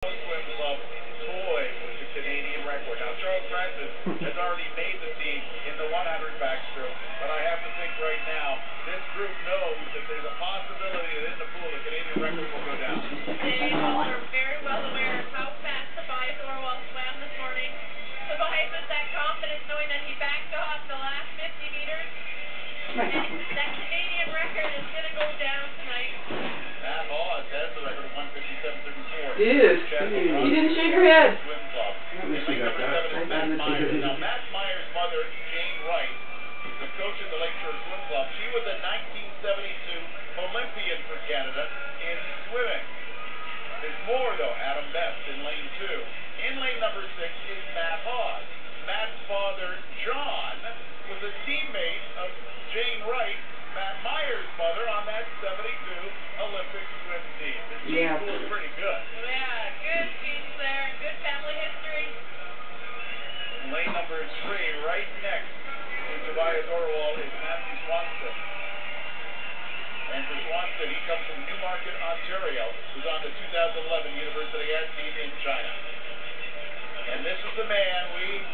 Swim Club toy with the Canadian record. Now, Charles Francis has already made the team in the 100 backstroke, but I have to think right now, this group knows that there's a possibility that in the pool the Canadian record will go down. They are very well aware of how fast Tobias Orwell swam this morning. Tobias has that confidence knowing that he backed off the last 50 meters. And that Canadian record is going to go down tonight. Matt Hawes has the record of 157.34. It is. You didn't shake your head. Swim Club. Now, Matt Myers' mother, Jane Wright, the coach of the Lakeshore Swim Club. She was a 1972 Olympian for Canada in swimming. There's more, though. Adam Best in lane 2. In lane number 6 is Matt Hawes. Matt's father, John, was a teammate of Jane Wright, Matt Myers' mother, on that 72 Olympic swim team. The team pool is pretty good. Yeah, good genes there. Good family history. In lane number 3, right next to Tobias Orwell, is Matthew Swanson. And for Swanson, he comes from Newmarket, Ontario, who's on the 2011 University A team in China. And this is the man we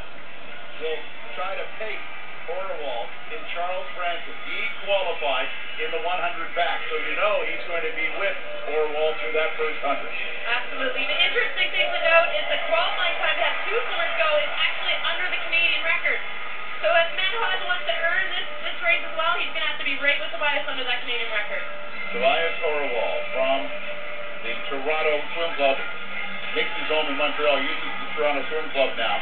will try to pace Orwell in Charles Francis. He qualified in the 100 back, so you know he's going to be with Orwell through that first 100. Absolutely. The interesting thing to note is the qualifying time to have two swimmers go is actually under the Canadian record. So if Matt Hawes wants to earn this race as well, he's going to have to be right with Tobias under that Canadian record. Tobias Orwell from the Toronto Swim Club makes his home in Montreal, uses the Toronto Swim Club now.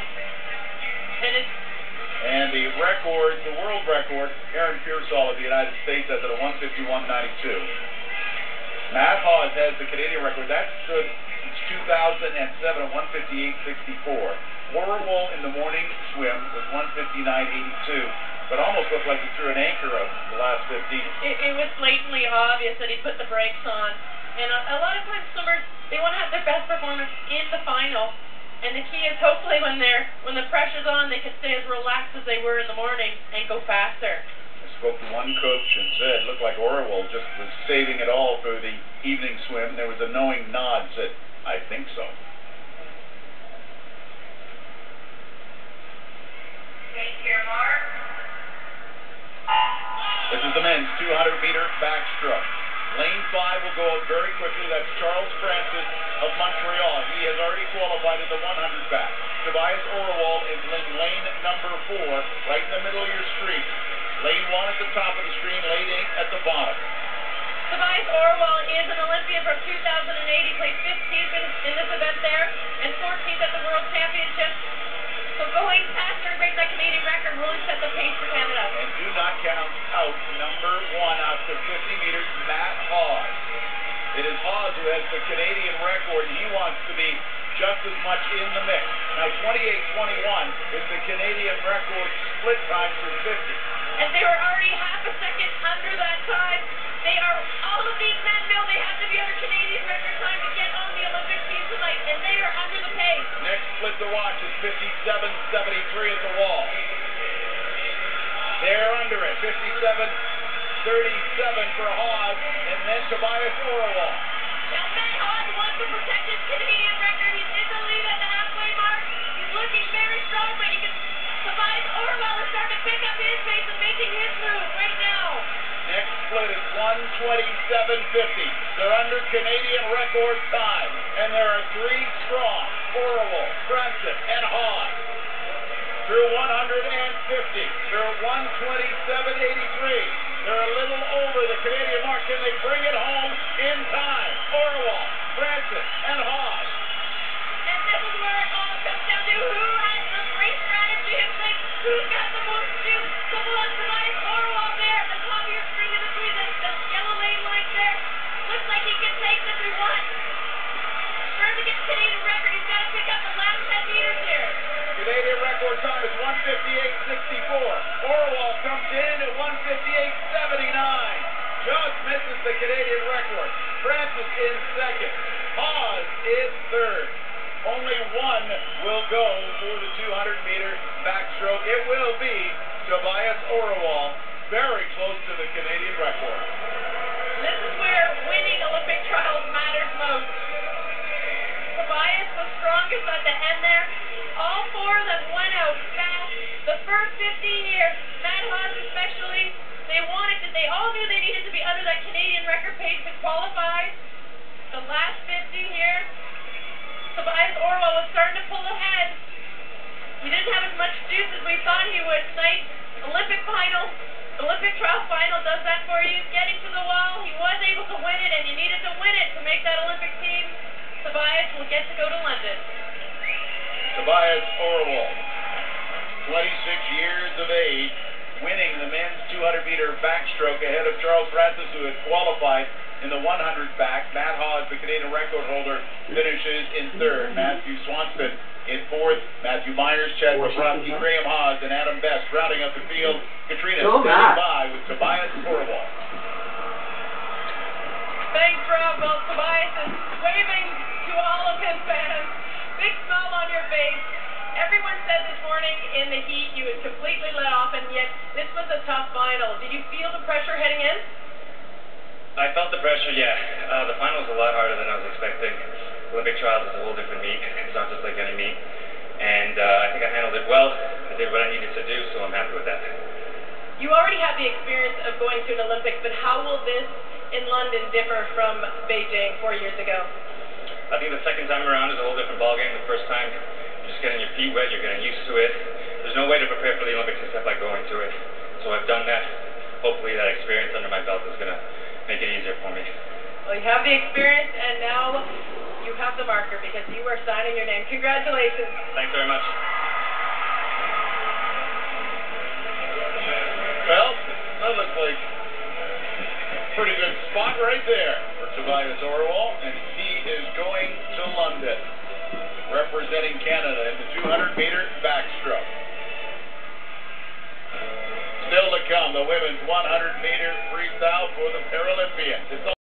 And the record, the world record, Aaron Pearsall of the United States has it at 151.92. Matt Hawes has the Canadian record. That stood since 2007 at 158.64. Orwell in the morning swim was 159.82, but almost looked like he threw an anchor out the last 15. It was blatantly obvious that he put the brakes on. And a lot of times swimmers, they want to have their best performance in the final. And the key is hopefully when the pressure's on, they can stay as relaxed as they were in the morning and go faster. I spoke to one coach and said, looked like Orwell just was saving it all for the evening swim. There was a knowing nod, said, I think so. This is the men's 200-meter backstroke. Lane 5 will go out very quickly. That's Charles Francis of Montreal. He has already qualified in the 100 back. Tobias Orwell is in lane number 4, right in the middle of your stream. Lane 1 at the top of the stream, lane 8 at the bottom. Tobias Orwell is an Olympian from 2008. He placed 15th in this event there and 14th at the World Championships. So going faster and break that Canadian record really set the pace for Canada. And do not count out number 1 after 50 meters, Matt Hawes. It is Hawes who has the Canadian record. He wants to be just as much in the mix. Now 28.21 is the Canadian record split time for 50. And they were already half a second under that time. They are, all of these men know they have to be under Canadian record time to get on the Olympic team tonight, and they are under the pace. Next split to watch is 57.73 at the wall. They're under it, 57.37 for Hawes, and then Tobias Orwell. Now Matt Hawes wants to protect his Canadian record. He's in the lead at the halfway mark. He's looking very strong, but Tobias Orwell is starting to pick up his pace and making his move right now. Next split is 127.50. They're under Canadian record time, and there are 3 strong: Orwell, Francis, and Hawes. Through 150. They're 127.83. They're a little over the Canadian mark. Can they bring it home in time? Orwell, Francis, and Hawes. And this is where it all comes down to who has the race strategy in place, who's got the most juice. Couple of Tobias Orwell there at the top of your screen in between the yellow lane lines there. Looks like he can take this we want. For him to get the Canadian record, he's got to pick up the last 10 meters here. Canadian record time is 158.64. Orwell comes in at 158.79. Just misses the Canadian record. Francis in second. Hawes in third. Only one will go for the 200-meter backstroke. It will be Tobias Orwell, very close to the Canadian record. This is where winning Olympic trials matters most. Tobias was strongest at the end there. All four of them went out fast. The first 15 here, Matt Haas especially, they all knew they needed to be under that Canadian record pace to qualify. The last 50 here, Tobias Orwell was starting to pull ahead. He didn't have as much juice as we thought he would tonight. Olympic trial final does that for you. Getting to the wall, he was able to win it, and you needed to win it to make that Olympic team. Tobias will get to go to London. Tobias Orwell, 26 years of age, winning the men's 200-meter backstroke ahead of Charles Francis, who had qualified in the 100 back. Matt Haas, the Canadian record holder, finishes in third. Matthew Swanston in fourth. Matthew Myers, Chad Bobrovsky, Graham Haas, and Adam Best rounding up the field. Katrina standing by with Tobias Orwell. Thanks, Rob. Well, Tobias is waving to all of his fans. Big smile on your face. Everyone said this morning in the heat you had completely let off, and yet this was a tough final. Did you feel the pressure heading in? I felt the pressure, yeah. The final was a lot harder than I was expecting. Olympic trials is a whole different meet. It's not just like any meet. And I think I handled it well. I did what I needed to do, so I'm happy with that. You already have the experience of going to an Olympics, but how will this in London differ from Beijing 4 years ago? I think the second time around is a whole different ballgame. The first time, you're just getting your feet wet, you're getting used to it. There's no way to prepare for the Olympics except by going to it. So I've done that. Hopefully that experience under my belt is going to make it easier for me. Well, you have the experience, and now you have the marker because you are signing your name. Congratulations. Thanks very much. Well, that looks like a pretty good spot right there for Tobias Orwell, and he is going to London, representing Canada in the 200-meter backstroke. Still to come, the women's 100-meter freestyle for the Paralympians. It's